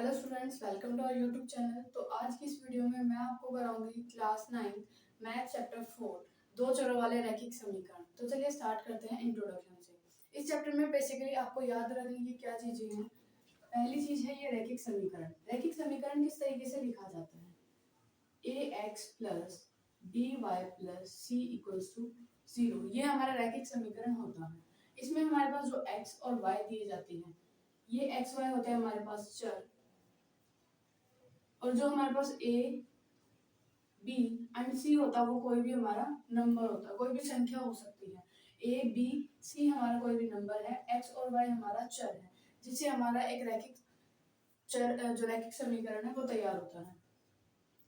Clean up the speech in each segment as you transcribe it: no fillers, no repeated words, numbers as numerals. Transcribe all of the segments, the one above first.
Hello students, welcome to our YouTube channel. तो आज की इस वीडियो में मैं आपको कराऊंगी क्लास 9 मैथ चैप्टर 4 दो चरों वाले रैखिक समीकरण। तो चलिए स्टार्ट करते हैं इंट्रोडक्शन से। इस चैप्टर में बेसिकली आपको याद रखने की क्या चीजें हैं। पहली चीज है ये रैखिक समीकरण। रैखिक समीकरण किस तरीके से लिखा जाता है? A x plus B Y plus C equals to 0। ये हमारा रैखिक समीकरण होता है। इसमें हमारे पास जो एक्स और वाई दिए जाते हैं, ये एक्स वाई होते हैं हमारे पास चर, और जो हमारे पास ए बी एंड सी होता है वो कोई भी हमारा नंबर होता है, कोई भी संख्या हो सकती है। ए बी सी हमारा कोई भी नंबर है, एक्स और वाई हमारा चर है, जिससे हमारा एक रैखिक चर जो रैखिक समीकरण है वो तैयार होता है।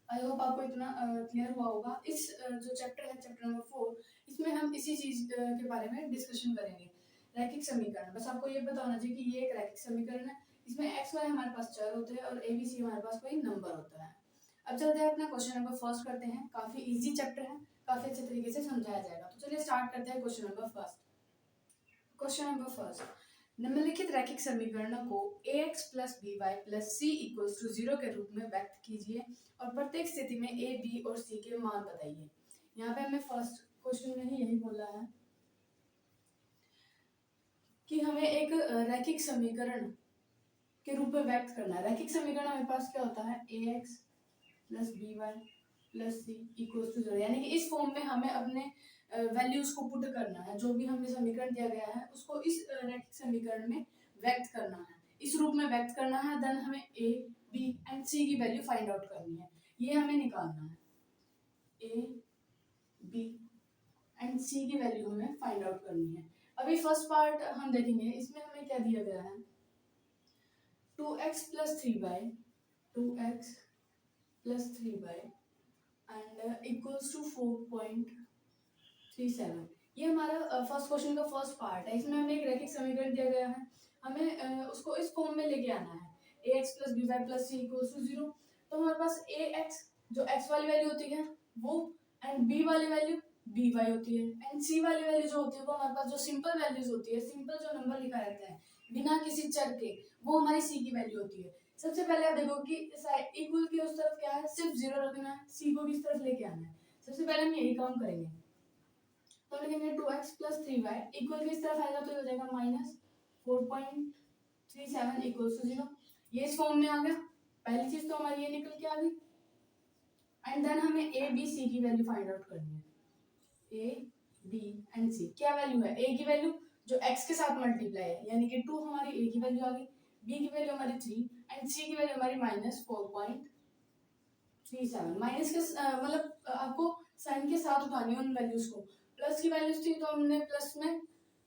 आई होप आपको इतना क्लियर हुआ होगा। इस जो चैप्टर है, चैप्टर नंबर 4, इसमें हम इसी चीज के बारे में डिस्कशन करेंगे, रैखिक समीकरण। बस आपको ये पता होना चाहिए कि ये एक रैखिक समीकरण है, इसमें एक्स वाई हमारे पास चर होते हैं और ए बी सी हमारे पास कोई नंबर होता है। अब चलते हैं अपना क्वेश्चन नंबर फर्स्ट करते हैं। काफी इजी चैप्टर है, काफी अच्छे तरीके से समझाया जाएगा। तो चलिए स्टार्ट करते हैं question number first. Question number first, निम्नलिखित रैखिक समीकरणों को ax plus B Y plus C equals to 0 के रूप में व्यक्त कीजिए और प्रत्येक स्थिति में a, b और c के मान बताइए। यहाँ पे हमें फर्स्ट क्वेश्चन में ही यही बोला है कि हमें एक रैखिक समीकरण के रूप में व्यक्त करना है। रैखिक समीकरण हमारे पास क्या होता है? ax plus B Y plus C equals to 0, यानी कि इस फॉर्म में हमें अपने वैल्यूज को पुट करना है। जो भी हमें समीकरण दिया गया है उसको इस रैखिक समीकरण में व्यक्त करना है, इस रूप में व्यक्त करना है। देन हमें ए बी एंड सी की वैल्यू फाइंड आउट करनी है, ये हमें निकालना है। ए बी एंड सी की वैल्यू हमें फाइंड आउट करनी है। अभी फर्स्ट पार्ट हम देखेंगे, इसमें हमें क्या दिया गया है? 2x plus 3y, 2x plus 3y and equals to 4.37। ये हमारा फर्स्ट क्वेश्चन का फर्स्ट पार्ट है। इसमें हमें एक रैखिक समीकरण दिया गया है, हमें उसको इस फॉर्म में लेके आना है। ax plus B Y plus C equals to 0। तो हमारे पास ax जो x वाली वैल्यू होती है वो, एंड b वाली वैल्यू by होती है, एंड c वाली वैल्यू जो होती है वो हमारे पास जो सिंपल वैल्यूज होती है, सिंपल जो नंबर लिखा रहता है बिना किसी चर के, वो हमारी c की वैल्यू होती है। सबसे पहले आप देखो कि इक्वल की उस तरफ क्या है, सिर्फ 0 रखना है, c को भी इस तरफ लेके आना है। सबसे पहले हम यही काम करेंगे। तो लिखेंगे 2x प्लस 3y इक्वल किस तरफ आएगा तो ये हो जाएगा माइनस 4.37 इक्वल्स टू 0। ये इस फॉर्म में आ गया। पहली चीज तो हमारी ये निकल के आ गई। एंड देन हमें a b c की वैल्यू फाइंड आउट करनी है। a b एंड c क्या वैल्यू है? a की वैल्यू जो x के साथ मल्टीप्लाई है, यानी कि 2 हमारी a की वैल्यू आ गई, b की वैल्यू हमारी 3 एंड c की वैल्यू हमारी माइनस 4.37। माइनस के मतलब आपको साइन के साथ उठानी है उन वैल्यूज को। प्लस की वैल्यूज थी तो हमने प्लस में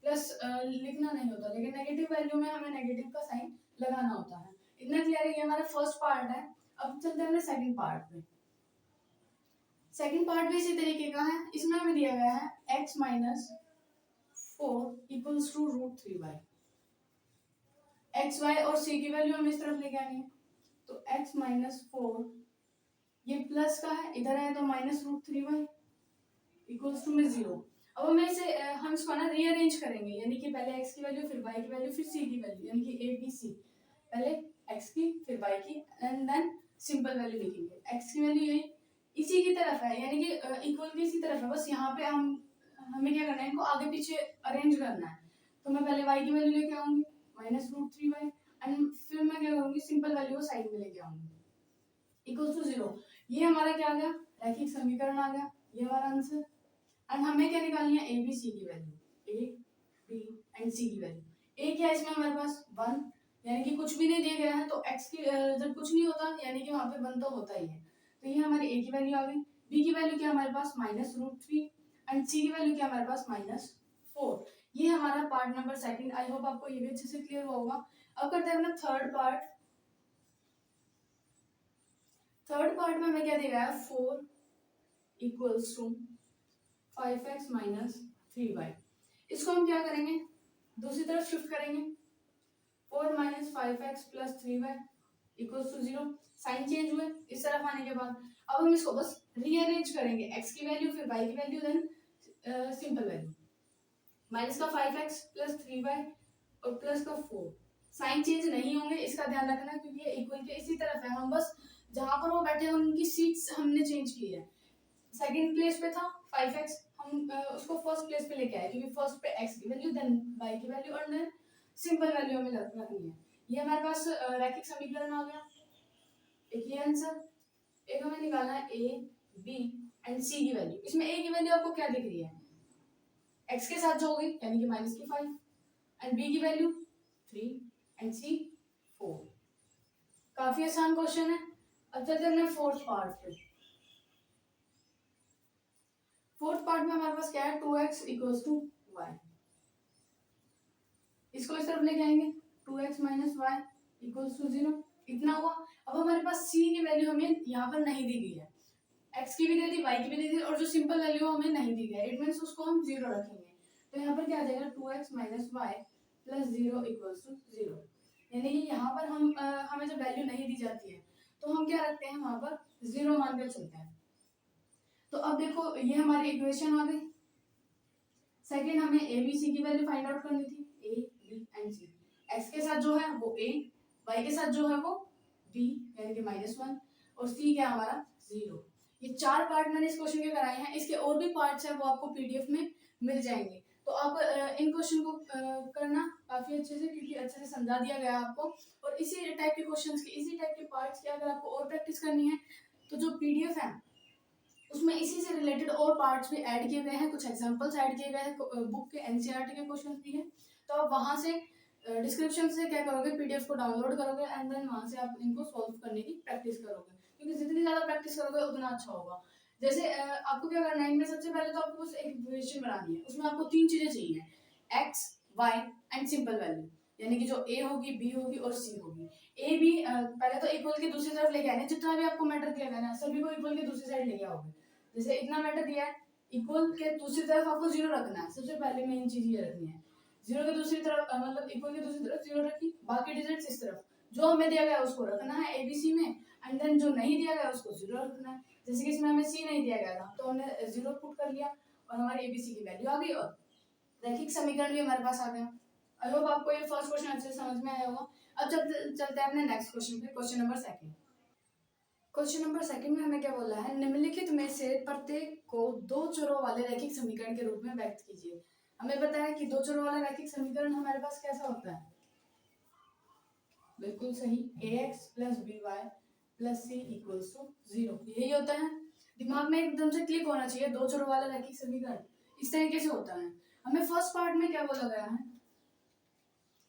प्लस लिखना नहीं होता, लेकिन नेगेटिव वैल्यू में हमें नेगेटिव का साइन लगाना होता है। इतना क्लियर है? ये हमारा फर्स्ट पार्ट है। अब चलते हैं सेकंड पार्ट में। सेकंड पार्ट भी इसी तरीके का है। इसमें हमें दिया गया है x minus 4 equals to root 3y। X Y और c की वैल्यू हमें इस तरफ लेके आनी है। तो x माइनस 4 ये प्लस का है, इधर है तो minus root 3y equals to में 0। अब हमें इसे हम इसको ना रीअरेंज करेंगे, यानी कि पहले x की वैल्यू, फिर y की वैल्यू, फिर c की वैल्यू, यानी कि a b c। पहले x की, फिर y की, एंड देन सिंपल वैल्यू लिखेंगे। x की वैल्यू यही इसी की तरफ है, यानी कि इक्वल की इसी तरफ है। बस यहाँ पे हमें क्या करना है, इनको आगे पीछे अरेंज करना है। तो मैं पहले y की वैल्यू लेके आऊंगी माइनस रूट 3y, एंड फिर मैं क्या करूंगी, सिंपल वैल्यू को साइड में लेके आऊंगी इक्वल्स टू 0। ये हमारा क्या आ गया? रैखिक समीकरण आ गया। ये हमारा आंसर। एंड हमें क्या निकालनी है? ए बी सी की वैल्यू, ए बी एंड सी की वैल्यू। ए क्या है इसमें हमारे पास? 1, यानी कि कुछ भी नहीं दिया गया है तो x की जब कुछ नहीं होता यानी कि वहां पे 1 तो होता ही है। तो ये हमारी a की वैल्यू आ गई। b की वैल्यू क्या हमारे पास? माइनस रूट 3 एंड c की वैल्यू क्या हमारे पास? माइनस 4। ये हमारा part number second. I hope आपको ये भी अच्छे से क्लियर हुआ होगा। अब करते हैं अपना थर्ड पार्ट। थर्ड पार्ट में हमें क्या दिया गया है? 4 equals to 5x minus 3y। इसको हम क्या करेंगे? दूसरी तरफ शिफ्ट करेंगे। 4 minus 5x plus 3y equals to 0। Sign change हुए इस तरफ आने के बाद। अब हम इसको बस रीअरेंज करेंगे, x की वैल्यू, फिर y की value, then simple value. Minus का 5x प्लस 3y और प्लस का 4, साइन चेंज नहीं होंगे, इसका ध्यान रखना, क्योंकि ये इक्वल के इसी तरफ है, हम बस जहां पर वो बैठे हैं उनकी सीट्स हमने चेंज की है। सेकंड प्लेस पे था 5x, हम उसको फर्स्ट प्लेस पे लेके आए, क्योंकि फर्स्ट पे x की वैल्यू, देन y की वैल्यू और देन सिंपल वैल्यू हमें रखनी है। ये हमारे पास रैखिक समीकरण आ गया। एक ये आंसर, एक हमें निकालना है a b एंड c की वैल्यू। इसमें a की वैल्यू आपको क्या दिख रही है, x के साथ जो होगी यानी कि -5, एंड b की वैल्यू 3 एंड c 4। काफी आसान क्वेश्चन है। अब चलते हैं फोर्थ पार्ट पे। फोर्थ पार्ट में हमारे पास क्या है, 2x इक्वल्स टू y। इसको इस तरफ लेके आएंगे, 2x minus Y equals to 0, इतना हुआ। अब हमारे पास c की वैल्यू हमें यहाँ पर नहीं दी गई है, x की भी दे दी, y की भी दे दी, और जो सिंपल वैल्यू हमें नहीं दी गई है, इट मींस उसको हम 0 रखेंगे। तो यहाँ पर क्या आ जाएगा, 2x minus Y plus 0 equals to 0। यानी कि यहाँ पर हम हमें जो वैल्यू नहीं दी जाती है तो हम क्या रखते हैं, वहां पर 0 मानकर चलते हैं। तो अब देखो ये हमारी इक्वेशन आ गई। सेकंड हमें ए बी सी की वैल्यू फाइंड आउट करनी थी, A B and C. X के साथ जो है वो a, y के साथ जो है वो b यानी कि -1, और c क्या हमारा 0। ये 4 पार्ट मैंने इस क्वेश्चन के कराए हैं, इसके और भी पार्ट्स हैं वो आपको पीडीएफ में मिल जाएंगे। तो आप इन क्वेश्चन को करना काफी अच्छे से, क्योंकि अच्छे से समझा दिया गया आपको। और इसी टाइप के क्वेश्चंस की, इसी टाइप के पार्ट्स की अगर आपको और प्रैक्टिस करनी है तो जो पीडीएफ है उसमें इसी से रिलेटेड और पार्ट्स भी ऐड किए गए हैं, कुछ एग्जांपल्स ऐड किए गए हैं, बुक के एनसीईआरटी के क्वेश्चंस भी हैं। तो आप वहां से डिस्क्रिप्शन से क्या करोगे, पीडीएफ को डाउनलोड करोगे एंड देन वहां से आप इनको सॉल्व करने की प्रैक्टिस करोगे, क्योंकि जितनी ज्यादा प्रैक्टिस करोगे उतना अच्छा होगा। जैसे आपको क्या करना है, इनमें सबसे पहले तो आपको बस एक इक्वेशन बनानी है, उसमें आपको 3 चीजें चाहिए, X Y and simple value, यानी कि जो ए होगी, बी होगी और सी होगी। ए बी पहले तो इक्वल के दूसरी तरफ लेके आने, जितना भी आपको मैटर दिया गया ना सभी को इक्वल के दूसरी साइड लेके आओगे। जैसे इतना मैटर दिया है, इक्वल के दूसरी तरफ आपको 0 रखना है, सबसे पहले मेन चीज ये रखनी है। 0 के दूसरी तरफ मतलब इक्वल के दूसरी तरफ 0 रखी, बाकी डिजिट्स इस तरफ जो हमें दिया गया है उसको रखना है एबीसी में, एंड देन जो नहीं दिया गया उसको 0 रखना है। जैसे कि इसमें हमें सी नहीं दिया गया था तो हमने 0 पुट कर लिया और हमारी एबीसी की वैल्यू आ गई और रैखिक समीकरण भी हमारे पास आ गया। आई होप आपको ये फर्स्ट क्वेश्चन अच्छे से समझ में आया होगा। अब चलते हैं अपने नेक्स्ट क्वेश्चन पे, क्वेश्चन नंबर 2। क्वेश्चन नंबर 2 में हमें क्या बोला है, निम्नलिखित में से प्रत्येक को 2 चरों वाले रैखिक समीकरण के रूप में व्यक्त कीजिए। हमें पता है कि 2 चरों वाला रैखिक समीकरण हमारे पास कैसा होता है, बिल्कुल सही, ax plus by plus c equals to 0, यही होता है। दिमाग में एकदम से क्लिक होना चाहिए, 2 चरों वाला रैखिक समीकरण इस तरीके से होता है। हमें फर्स्ट पार्ट में क्या बोला गया है,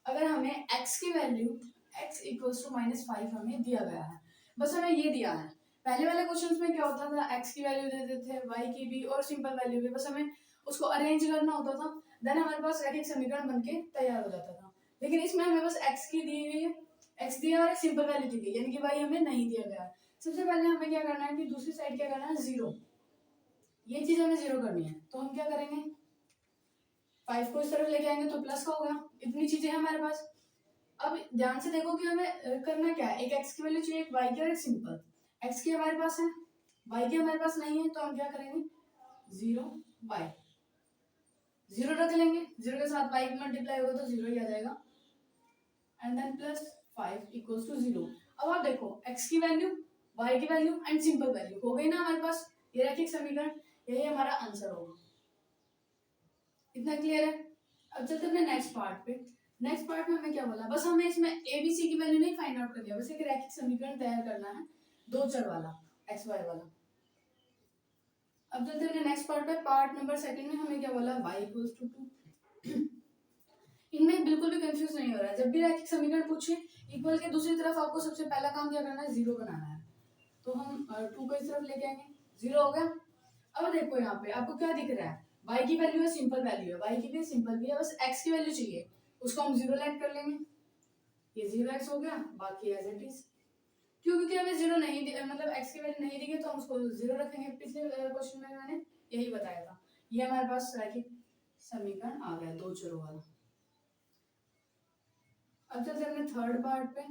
अगर हमें x की वैल्यू x इक्वल्स टू -5 हमें दिया गया है, बस हमें ये दिया है। पहले वाले क्वेश्चंस में क्या होता था, x की वैल्यू देते थे, y की भी और सिंपल वैल्यू भी, बस हमें उसको अरेंज करना होता था, देन हमारे पास रैखिक समीकरण बनके तैयार हो जाता था। लेकिन इसमें हमें बस x की दी गई है, x दिया और सिंपल वैल्यू दी गई, यानी कि y हमें नहीं दिया गया है। सबसे पहले हमें क्या करना है कि दूसरी साइड क्या करना है, 0, ये चीज हमें 0 करनी है। तो हम क्या करेंगे, 5 को इस तरफ लेके आएंगे तो प्लस का होगा। इतनी चीजें हैं हमारे पास। अब ध्यान से देखो कि हमें करना क्या है, एक x की वैल्यू चाहिए, एक y की और एक सिंपल। x की हमारे पास है, y की हमारे पास नहीं है, तो हम क्या करेंगे 0 y 0 रख लेंगे, 0 के साथ y मल्टीप्लाई होगा तो 0 ही आ जाएगा, and then plus 5 equals to 0। अब आप देखो x की वैल्यू, y की वैल्यू एंड सिंपल वैल्यू हो गई ना हमारे पास, ये रैखिक समीकरण, यही हमारा आंसर होगा। इतना क्लियर है। अब चलते हैं नेक्स्ट पार्ट पे। नेक्स्ट पार्ट में हमें क्या बोला, बस हमें इसमें ए बी सी की वैल्यू नहीं फाइंड आउट करनी है, बस एक रैखिक समीकरण तैयार करना है, 2 चर वाला एक्स वाई वाला। अब चलते हैं नेक्स्ट पार्ट पे। पार्ट नंबर 2 में हमें क्या बोला, y इक्वल्स टू 2। इनमें बिल्कुल भी कंफ्यूज नहीं हो रहा है, जब भी रैखिक समीकरण पूछे इक्वल के दूसरी तरफ आपको सबसे पहला काम क्या करना है, 0 बनाना है। तो हम 2 को इस तरफ लेके आएंगे, 0 हो गया। अब देखो यहाँ पे आपको क्या दिख रहा है, y की वैल्यू है, सिंपल वैल्यू है, y की भी सिंपल भी है, बस x की वैल्यू चाहिए, उसको हम 0 लेट कर लेंगे, ये 0x हो गया, बाकी एज इट इज। क्यों, क्योंकि हमें 0 नहीं मतलब x की वैल्यू नहीं दी गई तो हम उसको 0 रखेंगे। पिछले क्वेश्चन में मैंने यही बताया था। ये हमारे पास रैखिक समीकरण आ गया 2 चरों वाला। अब चलते हैं अपने थर्ड पार्ट पे।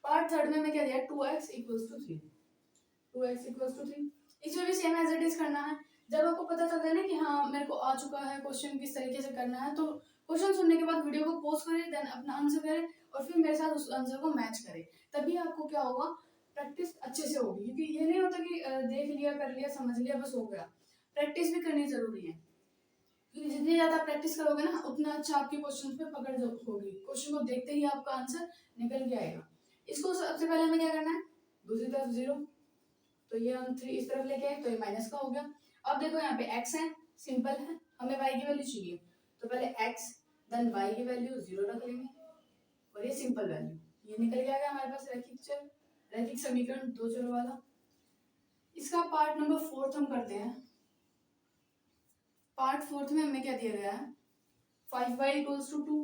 पार्ट थर्ड में हमें क्या दिया, 2x equals to 3, 2x equals to 3। इसमें भी सेम एज इट इज करना है। जब आपको पता चलता है ना कि हाँ मेरे को आ चुका है क्वेश्चन किस तरीके से करना है, तो क्वेश्चन सुनने के बाद वीडियो को पॉज करें, देन अपना आंसर करें, और फिर मेरे साथ उस आंसर को मैच करे, तभी आपको क्या होगा, प्रैक्टिस अच्छे से होगी। क्योंकि ये नहीं होता कि देख लिया, कर लिया, समझ लिया, बस हो गया। प्रैक्टिस भी करनी जरूरी है, क्योंकि जितनी ज्यादा प्रैक्टिस करोगे ना, उतना अच्छा आपके क्वेश्चन पे पकड़ होगी। क्वेश्चन को देखते ही आपका आंसर निकल के आएगा। इसको सबसे पहले हमें क्या करना है, दूसरी तरफ 0, तो ये हम 3 इस तरफ लेके आए, तो ये माइनस का हो गया। अब देखो यहाँ पे x है, सिंपल है, हमें y की वैल्यू चाहिए, तो पहले x देन y की वैल्यू 0 रख लेंगे, और ये सिंपल वैल्यू, ये निकल के आ गया हमारे पास रैखिक समीकरण दो चरों वाला। इसका पार्ट नंबर 4 हम करते हैं। पार्ट 4 में हमें क्या दिया गया है, 5y = 2।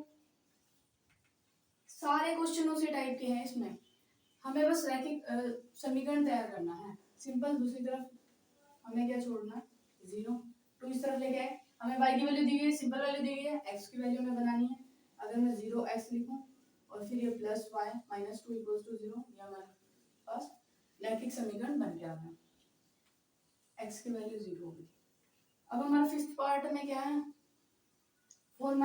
सारे क्वेश्चन उसी टाइप के हैं, इसमें हमें बस रैखिक समीकरण तैयार करना है, सिंपल। दूसरी तरफ हमें क्या छोड़ना है, 0, 2 इस तरफ लेके आए, हमें y की वैल्यू दी गई है, सिंपल वैल्यू दी गई है, x की वैल्यू हमें बनानी है। अगर मैं 0x लिखूं और फिर ये प्लस y माइनस 2 = 0, ये हमारे पास रैखिक समीकरण बन गया है, x की वैल्यू 0 होगी। अब हमारा फिफ्थ पार्ट में क्या है, 4 -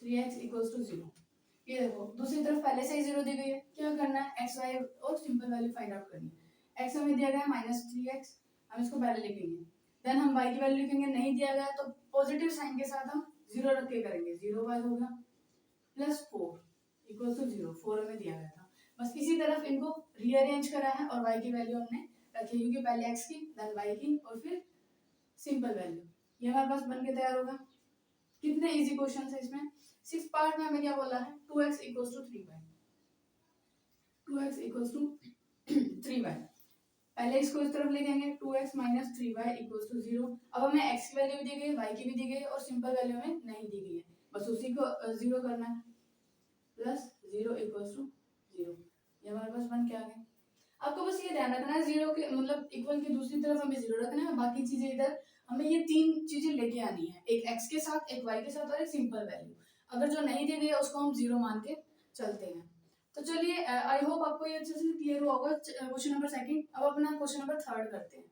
3x = 0। ये देखो दूसरी तरफ पहले से ही 0 दी गई है, क्या करना है, x y और सिंपल वैल्यू फाइंड आउट करनी है। x हमें दिया गया है -3x, हम इसको पहले लिखेंगे, देन हम y की वैल्यू लिखेंगे, नहीं दिया गया तो पॉजिटिव साइन के साथ हम 0 रख के करेंगे, 0y होगा +4 = 0, 4 हमें दिया गया था। बस इसी तरफ इनको रीअरेंज करा है और y की वैल्यू हमने रखी, क्योंकि पहले x की देन y की और फिर सिंपल वैल्यू, ये हमारे पास बन के तैयार होगा। कितने इजी क्वेश्चन है इसमें। 6 पार्ट में हमें क्या बोला है, 2x = 3y, 2x = 3y। पहले इसको इस तरफ लिखेंगे, 2x - 3y = 0। अब हमें x की वैल्यू भी दी गई, y की भी दी गई और सिंपल वैल्यू हमें नहीं दी गई है, बस उसी को 0 करना है, प्लस 0 = 0, ये हमारे पास बन के आ गए। आपको बस ये ध्यान रखना है, 0 के मतलब इक्वल की दूसरी तरफ हमें 0 रखना है, बाकी चीजें इधर हमें ये 3 चीजें लेके आनी है, एक x के साथ, एक y के साथ और एक सिंपल वैल्यू। अगर जो नहीं दी गई है उसको हम 0 मान के चलते हैं। तो चलिए, आई होप आपको ये अच्छे से क्लियर हुआ होगा क्वेश्चन नंबर 2। अब अपना क्वेश्चन नंबर 3 करते हैं।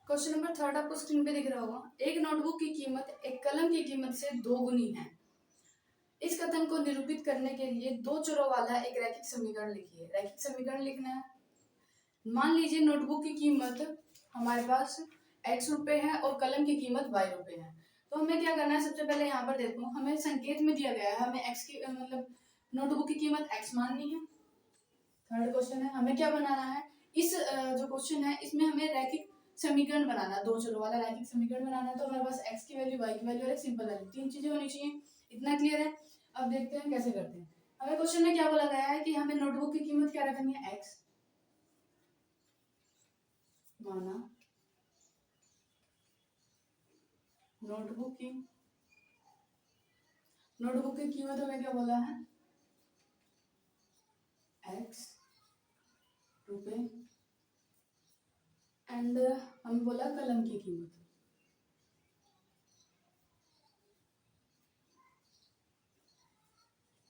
क्वेश्चन नंबर 3 आपको स्क्रीन पे दिख रहा होगा, एक नोटबुक की कीमत एक कलम की कीमत से 2 गुनी है। इस कथन को निरूपित करने के लिए दो चरों वाला एक रैखिक समीकरण लिखिए। रैखिक समीकरण लिखना है, मान लीजिए नोटबुक की कीमत हमारे पास x रुपए है और कलम की कीमत y रुपए है। तो हमें क्या करना है, सबसे पहले यहाँ पर देखो, हमें संकेत में दिया गया है, हमें x की मतलब नोटबुक की कीमत x माननी है। थर्ड क्वेश्चन है, हमें क्या बनाना है, इस जो क्वेश्चन है इसमें हमें रैखिक समीकरण बनाना है, दो चरों वाला रैखिक समीकरण बनाना है। तो हमारे पास x की वैल्यू, y की वैल्यू और एक सिंपल वैल्यू, 3 चीजें होनी चाहिए। इतना क्लियर है। अब देखते हैं कैसे करते हैं। हमें क्वेश्चन में क्या बोला गया है कि हमें नोटबुक की कीमत क्या रखनी है, x माना नोटबुक की कीमत हमें क्या बोला है, x रुपए, एंड हम बोला कलम की कीमत,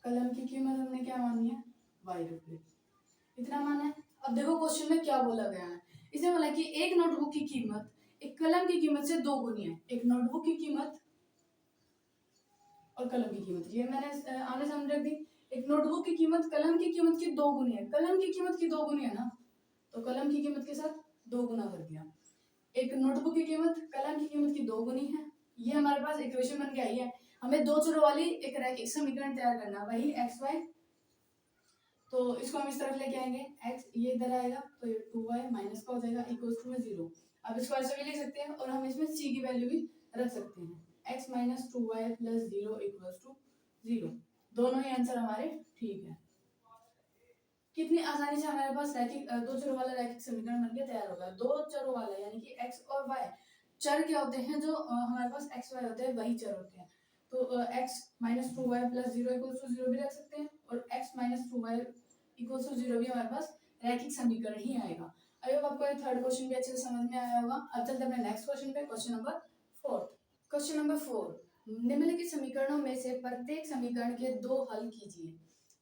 कलम की कीमत हमने क्या मानी है, y रुपए, इतना माना है। अब देखो क्वेश्चन में क्या बोला गया है, इसने बोला कि एक नोटबुक की कीमत एक कलम की कीमत से 2 गुनी है। एक नोटबुक की कीमत और कलम की कीमत, ये मैंने आमने सामने रख दी। एक नोटबुक की कीमत कलम की कीमत की 2 गुनी है, कलम की कीमत की 2 गुनी है ना, तो कलम की कीमत के साथ 2 गुना कर दिया। एक नोटबुक की कीमत कलम की कीमत की 2 गुनी है, ये हमारे पास इक्वेशन बन के आई है। हमें दो चरों वाली एक रैखिक समीकरण तैयार करना है, वही एक्स वाई। तो इसको हम इस तरफ लेके आएंगे, x ये इधर आएगा तो ये 2y माइनस का हो जाएगा इक्वल टू 0। अब इसको ऐसे भी लिख सकते हैं और हम इसमें c की वैल्यू भी रख सकते हैं, x - 2y + 0 = 0। दोनों ही आंसर हमारे ठीक है। कितनी आसानी से हमारे पास रैखिक दो चरों वाला रैखिक समीकरण बनके तैयार होगा। दो चरों वाला यानी कि x और y, चर क्या होते हैं, जो हमारे पास x y होते हैं वही चर होते हैं। तो x - 2y + 0 = 0 भी रख सकते हैं और x - 2y = 0 भी हमारे पास रैखिक समीकरण ही आएगा। आई होप आपको ये थर्ड क्वेश्चन भी अच्छे से समझ में आया होगा। अब चलते हैं अपने नेक्स्ट क्वेश्चन पे, क्वेश्चन नंबर 4। क्वेश्चन नंबर 4, निम्नलिखित समीकरणों में से प्रत्येक समीकरण के 2 हल कीजिए।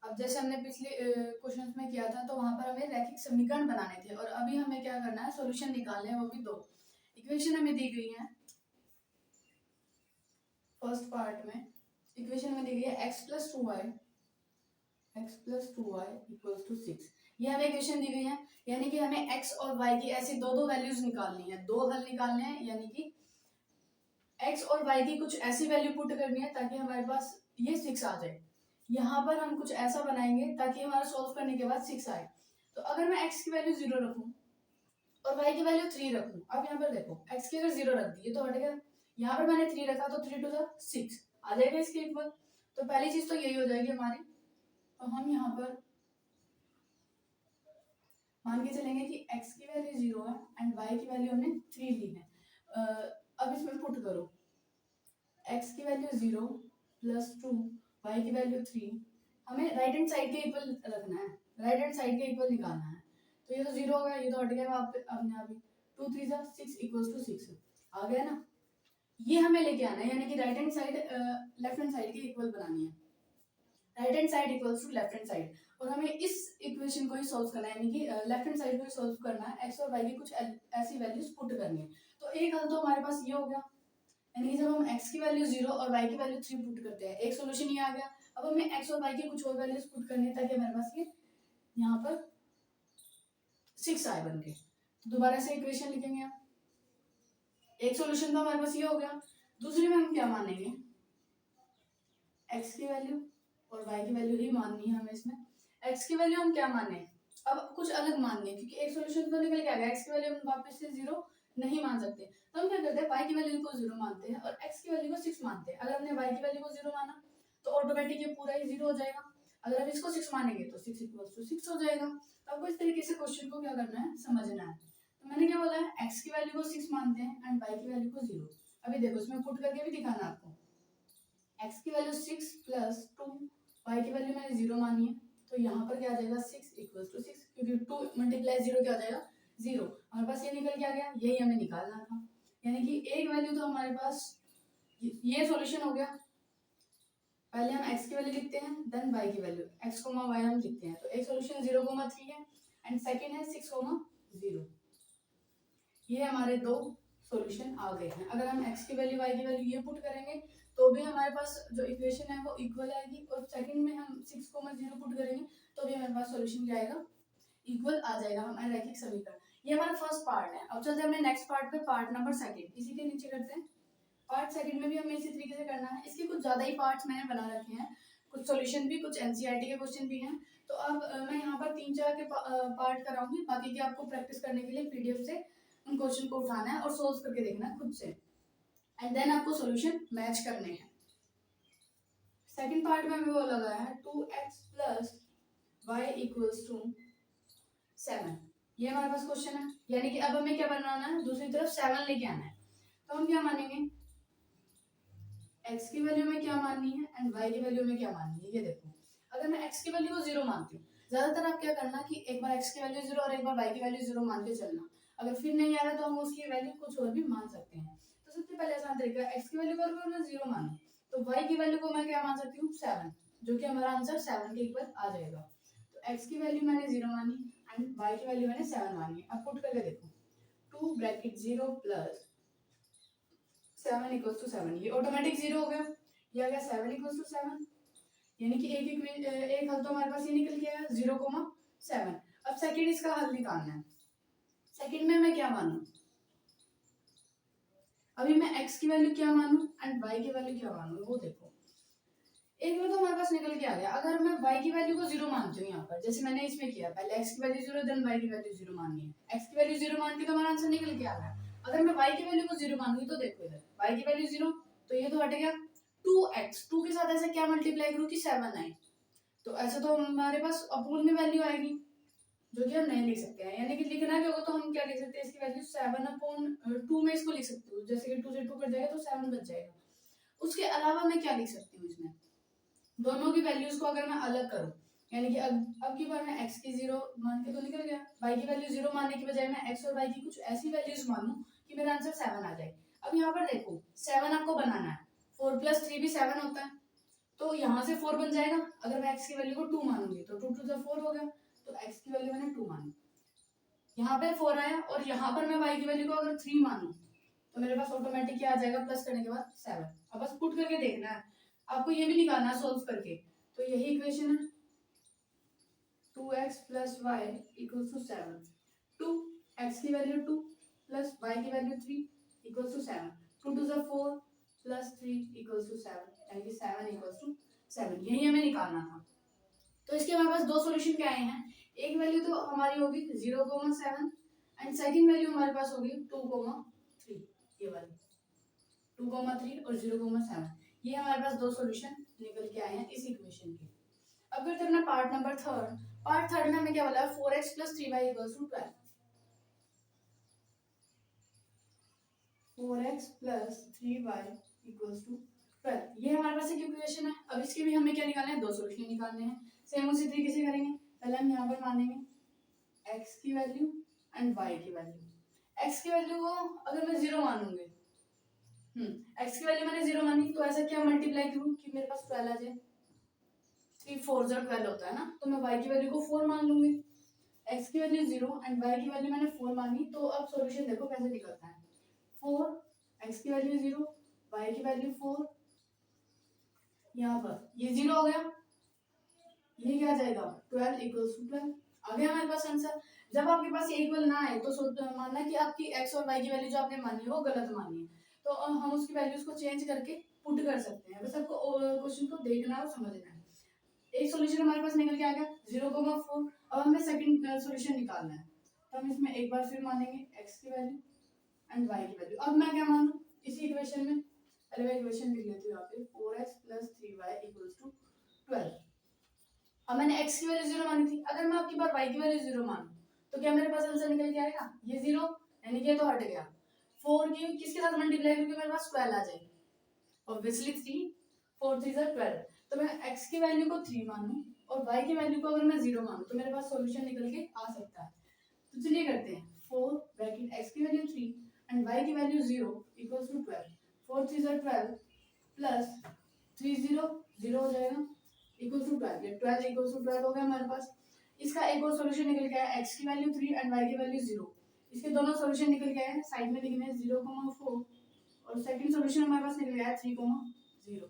अब जैसे हमने पिछले क्वेश्चन में किया था, तो वहां पर हमें रैखिक समीकरण बनाने थे और अभी हमें क्या करना है, सॉल्यूशन निकालने हैं, वो भी 2 इक्वेशन हमें दी गई है। फर्स्ट पार्ट में इक्वेशन में दी गई है x + 2y x plus 2y equals to 6। ये हमें इक्वेशन दी गई है, यानी कि हमें x और y की ऐसी दो दो वैल्यूज निकालनी है, दो हल निकालने हैं, यानी कि x और y की कुछ ऐसी वैल्यू पुट करनी है ताकि हमारे पास ये 6 आ जाए। यहाँ पर हम कुछ ऐसा बनाएंगे ताकि हमारा सॉल्व करने के बाद 6 आए। तो अगर मैं x की वैल्यू 0 रखूं और y की वैल्यू 3 रखूं, अब यहाँ पर देखो x की अगर 0 रख दी तो हट गया, यहाँ पर मैंने 3 रखा तो 3 टू 6 आ जाएगा इसके इक्वल। तो पहली चीज तो यही हो जाएगी हमारी। तो हम यहाँ पर मान के चलेंगे कि x की वैल्यू 0 है एंड y की वैल्यू हमने 3 ली है। अब इसमें पुट करो, x की वैल्यू 0 प्लस 2 y की वैल्यू 3, हमें राइट हैंड साइड के इक्वल रखना है, राइट हैंड साइड के इक्वल निकालना है। तो ये तो 0 हो गया, ये तो हट गया अपने आप ही। 2 3 जा 6 इक्वल्स टू 6 आ गया ना। ये हमें लेके आना है, यानी कि right hand side left hand side के इक्वल बनानी है, right hand side equals to left hand side. और हमें इस इक्वेशन को ही सॉल्व करना है, यानी कि लेफ्ट हैंड साइड को ही सॉल्व करना है, x और y की कुछ ऐसी वैल्यूज पुट करनी है। तो एक हल तो हमारे पास ये हो गया, यानी कि जब हम x की वैल्यू 0 और y की वैल्यू 3 पुट करते हैं, एक सॉल्यूशन ये आ गया। अब हमें x और y की कुछ और वैल्यूज पुट करनी है ताकि हमारे पास ये यहाँ पर 6 आए बन के। तो दोबारा से इक्वेशन लिखेंगे हम, एक सॉल्यूशन तो हमारे पास ये हो गया, दूसरे में हम क्या मानेंगे, x की वैल्यू और y की वैल्यू ही माननी है हमें इसमें। x की वैल्यू हम क्या माने, अब कुछ अलग माननी है, क्योंकि एक सॉल्यूशन तो निकल के आ गया, x की वैल्यू हम वापस से 0 नहीं मान सकते। तो हम क्या करते हैं, y की वैल्यू को 0 मानते हैं और x की वैल्यू को 6 मानते हैं। अगर हमने y की वैल्यू को 0 माना तो ऑटोमेटिक ये पूरा ही 0 हो जाएगा, अगर हम इसको 6 मानेंगे तो 6 इक्वल्स टू 6 हो जाएगा। तो आपको इस तरीके से क्वेश्चन को क्या करना है, समझना है। तो मैंने क्या बोला है, x की वैल्यू को 6 मानते हैं एंड y की वैल्यू को 0। अभी देखो इसमें पुट करके भी दिखाना आपको, x की वैल्यू 6 प्लस 2, y की वैल्यू मैंने 0 मानी है, तो यहाँ पर क्या आ जाएगा 6 इक्वल्स टू 6, क्योंकि 2 मल्टीप्लाई 0 क्या हो जाएगा 0। हमारे पास ये निकल के आ गया, यही हमें निकालना था। यानी कि एक वैल्यू तो हमारे पास ये सॉल्यूशन हो गया। पहले हम x की वैल्यू लिखते हैं, देन y की वैल्यू, x, y हम लिखते हैं। तो एक सॉल्यूशन 0, 3 है एंड सेकंड है 6, 0। ये हमारे दो सॉल्यूशन आ गए हैं। अगर हम x की वैल्यू y की वैल्यू ये पुट करेंगे तो भी हमारे पास जो इक्वेशन है वो इक्वल आएगी, और सेकंड में हम 6, 0 पुट करेंगे तो भी हमारे पास सॉल्यूशन क्या आएगा, इक्वल आ जाएगा, हमारा रैखिक समीकरण। ये हमारा फर्स्ट पार्ट है। अब चलते हैं अपने नेक्स्ट पार्ट पे, पार्ट नंबर सेकंड, इसी के नीचे करते हैं। पार्ट सेकंड में भी हमें इसी तरीके से करना है। इसके कुछ ज्यादा ही पार्ट्स मैंने बना रखे हैं, कुछ सॉल्यूशन भी, कुछ एनसीईआरटी के क्वेश्चन भी हैं। तो अब मैं यहाँ पर 3-4 के पार्ट कराऊंगी, बाकी के आपको प्रैक्टिस करने के लिए पीडीएफ से उन क्वेश्चन को उठाना है और सोल्व करके देखना है खुद से, एंड देन आपको सॉल्यूशन मैच करने हैं। सेकंड पार्ट में हमें वो लगा है 2x plus y equals to 7। ये हमारे पास क्वेश्चन है, यानी कि अब हमें क्या बनाना है, दूसरी तरफ 7 लेके आना है। तो हम क्या मानेंगे, x की वैल्यू में क्या माननी है एंड y की वैल्यू में क्या माननी है। ये देखो, अगर मैं x की वैल्यू को 0 मानती हूँ, ज्यादातर आप क्या करना कि एक बार x की वैल्यू 0 और एक बार y की वैल्यू 0 मान के चलना। अगर फिर नहीं आ रहा तो हम उसकी वैल्यू कुछ और भी मान सकते हैं। तो सबसे पहले आसान तरीका, x की वैल्यू को अगर मैं 0 मानूं तो y की वैल्यू को मैं क्या मान सकती हूँ, 7, जो कि हमारा आंसर 7 के इक्वल आ जाएगा। तो x की वैल्यू मैंने 0 मानी एंड y की वैल्यू मैंने 7 मानी। अब पुट करके देखो, 2 ब्रैकेट 0 प्लस 7 इक्वल्स टू 7, ये ऑटोमेटिक 0 हो गया, ये आ गया 7 इक्वल्स टू 7। यानी कि एक हल तो हमारे पास ये निकल गया 0,7। अब सेकंड इसका हल निकालना है। सेकंड में मैं क्या मानूं, अभी मैं x की वैल्यू क्या मानूं एंड y की वैल्यू क्या मानूं, वो देखो। एक में तो हमारे पास निकल के आ गया, अगर मैं y की वैल्यू को 0 मानती हूँ, यहाँ पर जैसे मैंने इसमें किया, पहले x की वैल्यू 0 देन y की वैल्यू 0 माननी है। x की वैल्यू 0 मान के तो हमारा आंसर निकल के आ गया। अगर मैं y की वैल्यू को 0 मानूंगी तो देखो इधर y की वैल्यू 0, तो ये तो हट गया। 2x, 2 के साथ ऐसे क्या मल्टीप्लाई करूँ कि 7 आए, तो ऐसे तो हमारे पास अपूर्ण वैल्यू आएगी, जो कि हम नहीं लिख सकते हैं। यानी कि लिखना भी होगा तो हम क्या लिख सकते हैं, इसकी वैल्यू 7/2 में इसको लिख सकते हो, जैसे कि 2 से 2 कट जाएगा तो 7 बच जाएगा। उसके अलावा मैं क्या लिख सकती हूँ, इसमें दोनों की वैल्यूज को अगर मैं अलग करूं, यानी कि अब की बार मैं x की 0 मान के तो निकल गया, y की वैल्यू 0 मानने की बजाय मैं x और y की कुछ ऐसी वैल्यूज मानूं कि मेरा आंसर 7 आ जाए। अब यहाँ पर देखो 7 आपको बनाना है, 4 + 3 भी 7 होता है, तो यहाँ से 4 बन जाएगा। अगर मैं x की वैल्यू को 2 मानूंगी तो 2 × 4 हो गया, तो x की वैल्यू मैंने 2 मानी, यहाँ पे 4 आया, और यहाँ पर मैं y की वैल्यू को अगर 3 मानूं तो मेरे पास ऑटोमेटिक क्या आ जाएगा, प्लस करने के बाद 7। अब बस पुट करके देखना है, आपको ये भी निकालना है सोल्व करके। तो यही इक्वेशन है, 2x plus Y equals to 7, 2 x की वैल्यू 2 प्लस y की value 3 equals to 7, 2 two 4 plus 3 equals to 7, यानी कि 7 इक्वल्स टू 7, यही हमें निकालना था। तो इसके हमारे पास दो सॉल्यूशन क्या आए हैं, एक वैल्यू तो हमारी होगी 0,7 एंड सेकंड वैल्यू हमारे पास होगी 2,3, ये वाली 2,3 और 0,7, ये हमारे पास दो सॉल्यूशन निकल के आए हैं इस इक्वेशन के। अब फिर करना part number third. Part third में हमें क्या बोला है, 4x plus 3y equals to 12, 4x plus 3y equals to 12, ये हमारे पास एक इक्वेशन है। अब इसके भी हमें क्या निकालना है, दो सॉल्यूशन निकालने हैं। सेम उसी तरीके से करेंगे, पहले हम यहाँ पर मानेंगे x की वैल्यू एंड y की वैल्यू। x की वैल्यू को अगर मैं 0 मानूंगी, x की वैल्यू मैंने 0 मानी, तो ऐसा क्या मल्टीप्लाई करूँ कि मेरे पास 12 आ जाए, 3 4 12 होता है ना, तो मैं y की वैल्यू को 4 मान लूंगी। x की वैल्यू 0 एंड y की वैल्यू मैंने 4 मानी, तो अब सॉल्यूशन देखो कैसे निकलता है, 4 x की वैल्यू 0 y की वैल्यू 4, यहाँ पर ये 0 हो गया, ये क्या आ जाएगा 12 इक्वल्स टू 12, आ गया हमारे पास आंसर। जब आपके पास ये इक्वल ना आए तो मानना कि आपकी x और y की वैल्यू जो आपने मानी है वो गलत मानी है, तो हम उसकी वैल्यूज को चेंज करके पुट कर सकते हैं। बस आपको क्वेश्चन को देखना और समझना है। एक सॉल्यूशन हमारे पास निकल के आ गया 0,4, अब हमें सेकंड सॉल्यूशन निकालना है, तो हम इसमें एक बार फिर मानेंगे x की वैल्यू एंड y की वैल्यू। अब मैं क्या मानूं इसी इक्वेशन में, पहले मैं इक्वेशन लिख लेती हूँ यहाँ पे, 4x plus 3y equals to 12। अब मैंने x की वैल्यू 0 मानी थी, अगर मैं आपकी बार y की वैल्यू 0 मानूं तो क्या मेरे पास आंसर निकल के आएगा, ये 0 यानी कि ये तो हट गया, 4 की किसके साथ मल्टीप्लाई करके मेरे पास 12 आ जाएगी, ऑब्वियसली 3 4 3 12, तो मैं x की वैल्यू को 3 मानूं और y की वैल्यू को अगर मैं 0 मानूं तो मेरे पास सॉल्यूशन निकल के आ सकता है। तो चलिए करते हैं, 4 ब्रैकेट x की वैल्यू 3 एंड y की वैल्यू 0 इक्वल्स टू 12, 4 3 12 प्लस 3 0 0 हो जाएगा इक्वल्स टू 12, ये 12 इक्वल्स टू 12 हो गया हमारे पास। इसका एक और सॉल्यूशन निकल के आया, x की वैल्यू 3 एंड y की वैल्यू 0, इसके दोनों सॉल्यूशन निकल के आए हैं, साइड में लिखने हैं 0,4 और सेकंड सॉल्यूशन हमारे पास निकल गया 3,0।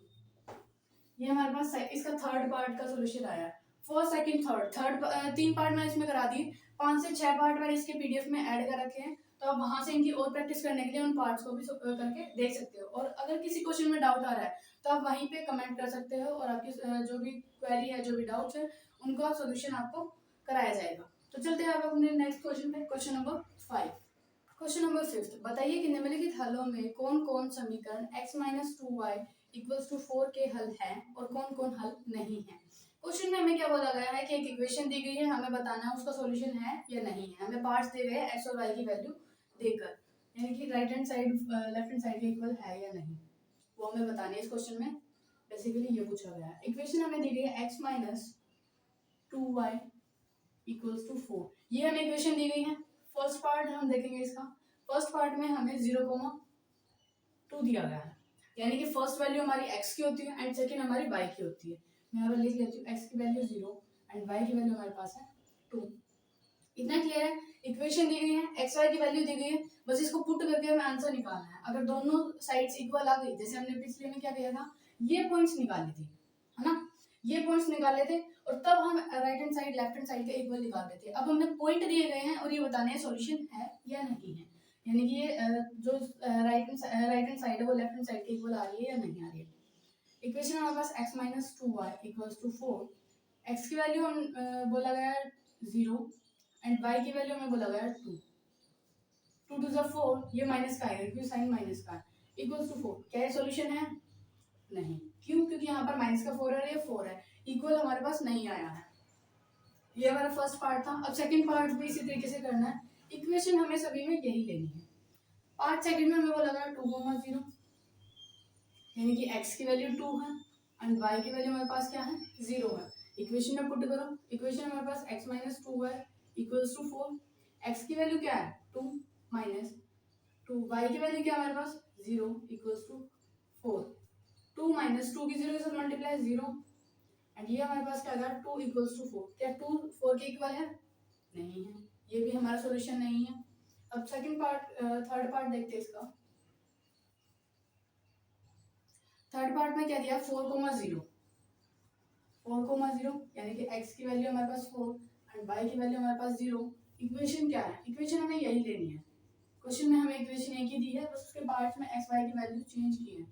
ये हमारे पास इसका थर्ड पार्ट का सॉल्यूशन आया। फर्स्ट सेकंड थर्ड तीन पार्ट मैंने इसमें करा दिए, 5 से 6 पार्ट मैंने इसके पीडीएफ में ऐड कर रखे हैं, तो आप वहां से इनकी और प्रैक्टिस करने के लिए उन पार्ट्स को भी करके देख सकते हो। और अगर किसी क्वेश्चन में डाउट आ रहा है तो आप वहीं पे कमेंट कर सकते हो और आपकी जो भी क्वेरी है, जो भी डाउट्स है, उनका सॉल्यूशन आपको कराया जाएगा। तो चलते हैं आप अपने नेक्स्ट क्वेश्चन पे, क्वेश्चन नंबर 5। क्वेश्चन नंबर 5, बताइए कि निम्नलिखित हलों में कौन कौन समीकरण x minus 2y equals to 4 के हल हैं और कौन कौन हल नहीं है। क्वेश्चन में हमें क्या बोला गया है कि एक इक्वेशन दी गई है, हमें बताना है उसका सॉल्यूशन है या नहीं है। हमें पार्ट्स दिए गए हैं x और y की वैल्यू देकर, यानी कि right hand side left hand side के इक्वल है या नहीं, वो हमें बतानी है। इस क्वेश्चन में बेसिकली ये पूछा गया है। इक्वेशन हमें दी गई है x minus 2y equals to 4, ये हमें इक्वेशन दी गई है। फर्स्ट पार्ट हम देखेंगे इसका, फर्स्ट पार्ट में हमें 0,2 दिया गया है, यानी कि फर्स्ट वैल्यू हमारी x की होती है एंड सेकंड हमारी y की होती है। मैं यहाँ पर लिख लेती हूँ x की वैल्यू 0 एंड y की वैल्यू हमारे पास है 2। इतना क्लियर है। इक्वेशन दी गई है, x y की वैल्यू दी गई है, बस इसको पुट करके हमें आंसर निकालना है। अगर दोनों साइड्स इक्वल आ गई, जैसे हमने पिछले में क्या किया था, ये पॉइंट्स निकाली थी, है ना, ये पॉइंट्स निकाले थे और तब हम right hand side left hand side के इक्वल निकाल देते हैं। अब हमें पॉइंट दिए गए हैं और ये बताने हैं सॉल्यूशन है या नहीं है, यानी कि ये जो राइट हैंड साइड है वो लेफ्ट हैंड साइड के इक्वल आ रही है या नहीं आ रही है। इक्वेशन हमारे पास x minus 2y equals to 4, x की वैल्यू बोला गया है 0 एंड y की वैल्यू हमें बोला गया है 2, 2 टू 4, ये माइनस का है क्योंकि साइन माइनस का है, इक्वल्स टू 4। क्या ये सॉल्यूशन है, नहीं, क्यों, क्योंकि यहाँ पर माइनस का 4 है, ये 4 है, इक्वल हमारे पास नहीं आया है। ये हमारा फर्स्ट पार्ट था। अब सेकंड पार्ट भी इसी तरीके से करना है, इक्वेशन हमें सभी में यही लेनी है। पार्ट सेकंड में हमें बोला गया 2,0, यानी कि x की वैल्यू 2 है एंड y की वैल्यू हमारे पास क्या है 0 है। इक्वेशन में पुट करो, इक्वेशन हमारे पास x minus 2y equals to 4, x की वैल्यू क्या है 2 माइनस 2, y की वैल्यू क्या है हमारे पास 0 इक्वल्स टू 4, 2 माइनस 2 की 0 के साथ मल्टीप्लाई 0 एंड ये हमारे पास क्या आ गया 2 इक्वल्स टू 4। क्या 2 4 के इक्वल है, नहीं है, ये भी हमारा सॉल्यूशन नहीं है। अब सेकंड पार्ट थर्ड पार्ट देखते हैं इसका। थर्ड पार्ट में क्या दिया 4,0, 4,0 यानी कि x की वैल्यू हमारे पास 4 एंड y की वैल्यू हमारे पास 0। इक्वेशन क्या है, इक्वेशन हमें यही लेनी है, क्वेश्चन में हमें इक्वेशन एक ही दी है, बस उसके पार्ट्स में x y की वैल्यू चेंज की है।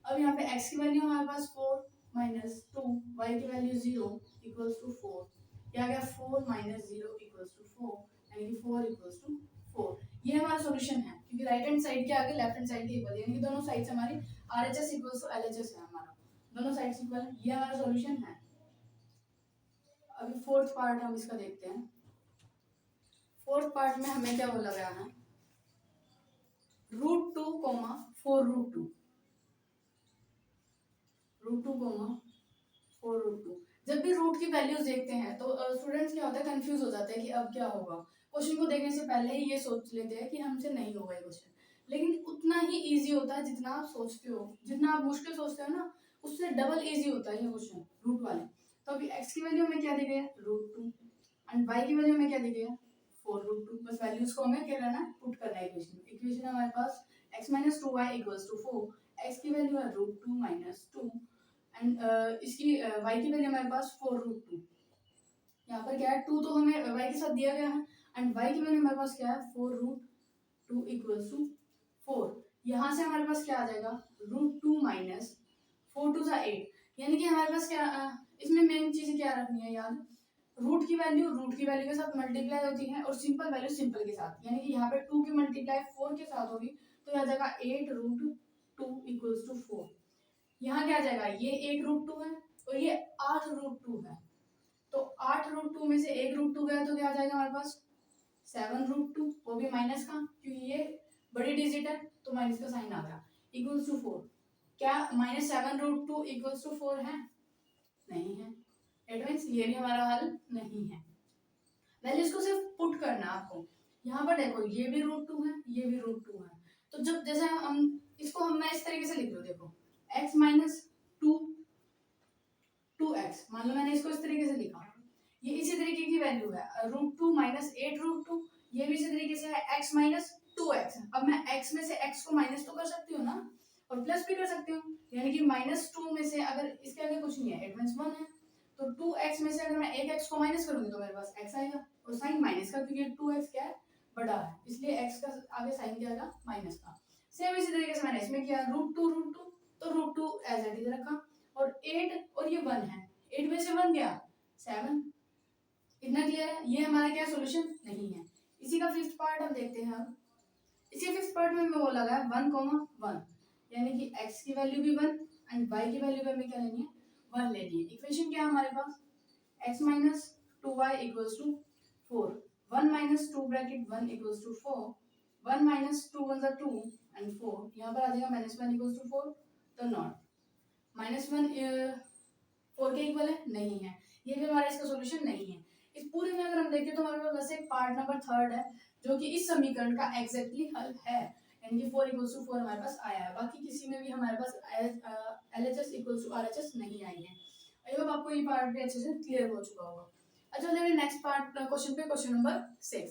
अब यहाँ पे x की वैल्यू हमारे पास 4 माइनस 2, y की वैल्यू 0 इक्वल्स टू 4, क्या गया 4 माइनस 0 इक्वल्स टू 4, यानी कि 4 इक्वल्स टू 4। ये हमारा सॉल्यूशन है, क्योंकि राइट हैंड साइड के आगे लेफ्ट हैंड साइड के इक्वल, यानी कि दोनों साइड से हमारी RHS इक्वल्स टू LHS है, हमारा दोनों साइड इक्वल है, ये हमारा सॉल्यूशन है। अभी फोर्थ पार्ट हम इसका देखते हैं। फोर्थ पार्ट में हमें क्या बोला गया है, root 2 comma 4 root 2, root 2 comma 4 root 2। जब भी रूट की वैल्यूज देखते हैं तो स्टूडेंट्स क्या होता है, कंफ्यूज हो जाते हैं कि अब क्या होगा। क्वेश्चन को देखने से पहले ही ये सोच लेते हैं कि हमसे नहीं होगा ये क्वेश्चन, लेकिन उतना ही इजी होता है जितना आप सोचते हो, जितना आप मुश्किल सोचते हो ना उससे डबल इजी होता है ये क्वेश्चन रूट वाले। तो अभी x की वैल्यू में क्या दी गई है, रूट 2, एंड y की वैल्यू में क्या दी गई है, 4 रूट 2। बस वैल्यूज को हमें क्या करना है, पुट करना है इक्वेशन में। इक्वेशन हमारे पास x minus 2y equals to 4, x की वैल्यू है रूट 2 माइनस 2, एंड इसकी y की वैल्यू हमारे पास 4 रूट 2। यहाँ पर क्या है, 2 तो हमें y के साथ दिया गया है, एंड y की वैल्यू हमारे पास क्या है, 4 रूट 2 इक्वल्स टू 4। यहाँ से हमारे पास क्या आ जाएगा, रूट 2 माइनस 4 टू सा 8, यानी कि हमारे पास क्या इसमें मेन चीज़ क्या रखनी है याद, रूट की वैल्यू के साथ मल्टीप्लाई होती है और सिंपल वैल्यू सिंपल के साथ, यानी कि यहाँ पे 2 की मल्टीप्लाई 4 के साथ होगी, तो यह आ जाएगा 8 रूट 2 इक्वल्स टू 4। यहाँ क्या आ जाएगा, ये 1 रूट 2 है और ये 8 रूट 2 है, तो 8 रूट 2 में से 1 रूट 2 गया तो क्या आ जाएगा हमारे पास 7 रूट 2, वो भी माइनस का, क्योंकि ये बड़ी डिजिट है तो माइनस का साइन आ गया, इक्वल्स टू 4। क्या माइनस 7 रूट 2 इक्वल्स टू 4 है, नहीं है, इट मींस ये भी हमारा हल नहीं है। वैल्यूज को सिर्फ पुट करना आपको। यहाँ पर देखो ये भी रूट 2 है, ये भी रूट 2 है, तो जब जैसे हम इसको मैं इस तरीके से लिख रहा हूँ, देखो x माइनस 2x, मान लो मैंने इसको इस तरीके से लिखा, ये इसी तरीके की वैल्यू है रूट 2 माइनस 8 रूट 2, ये भी इसी तरीके से है x माइनस 2x। अब मैं x में से x को माइनस तो कर सकती हूँ ना, और प्लस भी कर सकती हूँ, यानी कि माइनस 2 में से अगर इसके आगे कुछ नहीं है, इट मींस 1 है, तो 2x में से अगर मैं एक x को माइनस करूंगी तो मेरे पास x आएगा, और साइन माइनस का, क्योंकि 2x क्या है, बड़ा है, इसलिए x का आगे साइन क्या आएगा, माइनस का। सेम इसी तरीके से मैंने इसमें किया रूट 2 तो रूट 2 एज इट इज रखा, और 8 और ये 1 है, 8 में से 1 गया 7। इतना क्लियर है, ये हमारा क्या सोल्यूशन नहीं है। इसी का फिफ्थ पार्ट हम देखते हैं। अब इसी फिफ्थ पार्ट में हमें बोला गया 1,1, यानी कि x की वैल्यू भी 1 एंड y की वैल्यू भी हमें क्या लेनी है, 1 लेनी है। इक्वेशन क्या है हमारे पास, x minus 2y equals to 4, 1 minus 2 bracket 1 equals to 4, 1 minus 2 1 2 and 4, यहाँ पर आ जाएगा माइनस 1 इक्वल्स टू 4, तो नॉट माइनस 1 4 के इक्वल है, नहीं है, ये भी हमारा इसका सॉल्यूशन नहीं है। इस पूरे में अगर हम देखें तो हमारे पास बस एक पार्ट नंबर 3 है जो कि इस समीकरण का एग्जैक्टली हल है, यानी कि 4 इक्वल्स टू 4 हमारे पास आया है, बाकी किसी में भी हमारे पास LHS इक्वल्स टू RHS नहीं आई है। आई होप आपको ये पार्ट भी अच्छे से क्लियर हो चुका होगा। अच्छा चलिए नेक्स्ट पार्ट क्वेश्चन पे, क्वेश्चन नंबर 6।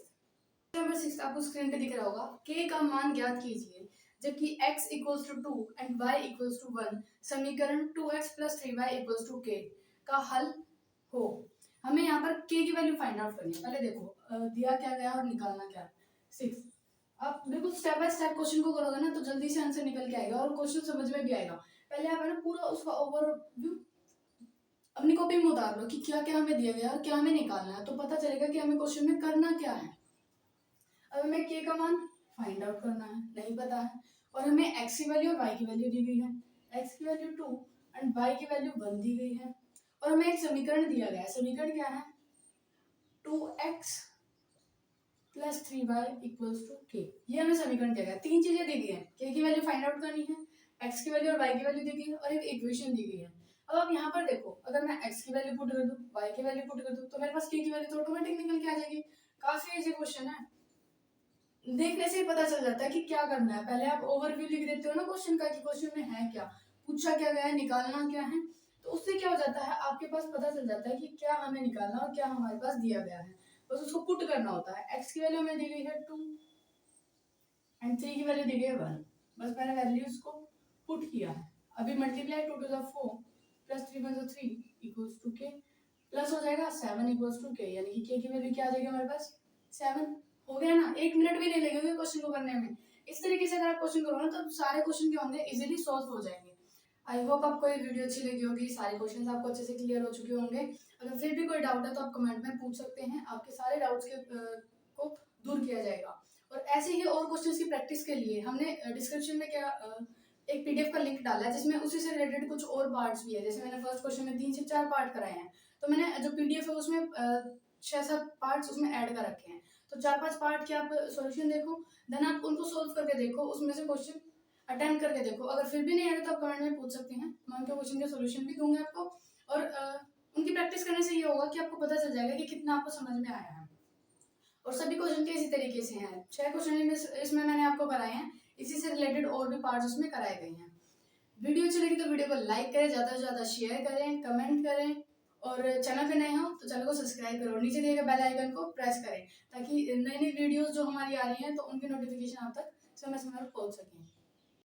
नंबर 6 आपको स्क्रीन पे दिख रहा होगा, k का मान ज्ञात कीजिए जबकि x equals to 2 and y equals to 1, समीकरण 2x plus 3y equals to k का हल हो। हमें यहाँ पर k की वैल्यू फाइंड आउट करनी है। पहले देखो दिया क्या गया और निकालना क्या, 6। आप बिल्कुल स्टेप बाय स्टेप क्वेश्चन को करोगे ना तो जल्दी से आंसर निकल के आएगा और क्वेश्चन समझ में भी आएगा। पहले आप है ना पूरा उसका ओवरव्यू अपनी कॉपी में उतार लो कि क्या क्या हमें दिया गया और क्या हमें निकालना है, तो पता चलेगा कि हमें क्वेश्चन में करना क्या है। अब हमें k का मान फाइंड आउट करना है, नहीं पता है, और हमें x की वैल्यू और y की वैल्यू दी गई है, x की वैल्यू 2 एंड y की वैल्यू 1 दी गई है, और हमें एक समीकरण दिया गया है। समीकरण क्या है, 2x plus 3y equals to k, ये हमें समीकरण दिया गया। तीन चीजें दी गई है, k की वैल्यू फाइंड आउट करनी है, x की वैल्यू और y की वैल्यू दी गई है, और एक इक्वेशन दी गई है। अब आप यहाँ पर देखो, अगर मैं x की वैल्यू पुट कर दूं, y की वैल्यू पुट कर दूं, तो मेरे पास k की वैल्यू तो ऑटोमेटिक निकल के आ जाएगी। काफी इजी क्वेश्चन है, देखने से ही पता चल जाता है कि क्या करना है। पहले आप ओवरव्यू लिख देते हो ना क्वेश्चन का कि क्वेश्चन में है क्या, पूछा क्या गया है, निकालना क्या है, तो उससे क्या हो जाता है आपके पास पता चल जाता है कि क्या हमें निकालना और क्या हमारे पास दिया गया है, बस उसको पुट करना होता है। x की वैल्यू हमें दी गई है 2 एंड 3 की वैल्यू दी गई है 1, बस मैंने वैल्यूज को पुट किया है। अभी multiply 2 to the 4 plus 3 1 3 equals to k plus हो जाएगा 7 इक्वल्स टू के, यानी कि के की वैल्यू क्या आ जाएगी हमारे पास 7। हो गया ना, 1 मिनट भी नहीं लगेगा क्वेश्चन को करने में। इस तरीके से अगर आप क्वेश्चन करोगे तो सारे क्वेश्चन क्या होंगे, इजीली सॉल्व हो जाएंगे। आई होप आपको ये वीडियो अच्छी लगी होगी, सारे क्वेश्चंस आपको अच्छे से क्लियर हो चुके होंगे। अगर फिर भी कोई डाउट है तो आप कमेंट में पूछ सकते हैं, आपके सारे डाउट्स को दूर किया जाएगा। और ऐसे ही और क्वेश्चंस की प्रैक्टिस के लिए हमने डिस्क्रिप्शन में एक पीडीएफ का लिंक डाला है, जिसमें उसी से रिलेटेड कुछ और पार्ट्स भी है। जैसे मैंने फर्स्ट क्वेश्चन में 3 से 4 पार्ट कराए हैं, तो मैंने जो पीडीएफ है उसमें 6-7 पार्ट्स उसमें ऐड कर रखे हैं। तो 4-5 पार्ट के आप सॉल्यूशन देखो, देन आप उनको सोल्व करके देखो, उसमें से क्वेश्चन अटेम्प्ट करके देखो। अगर फिर भी नहीं आए तो आप कमेंट में पूछ सकते हैं, मैं उनके क्वेश्चन के सॉल्यूशन भी दूंगा आपको। और उनकी प्रैक्टिस करने से ये होगा कि आपको पता चल जाएगा कि कितना आपको समझ में आया है। और सभी क्वेश्चन के इसी तरीके से हैं, 6 क्वेश्चन इसमें मैंने आपको कराए हैं, इसी से रिलेटेड और भी पार्ट्स उसमें कराए गए हैं। वीडियो अच्छी लगी तो वीडियो को लाइक करें, ज़्यादा से ज़्यादा शेयर करें, कमेंट करें, और चैनल पे नए हो तो चैनल को सब्सक्राइब करो, नीचे दिए गए बेल आइकन को प्रेस करें, ताकि नई नई वीडियोस जो हमारी आ रही हैं तो उनकी नोटिफिकेशन आप तक समय समय पर पहुंच सकें।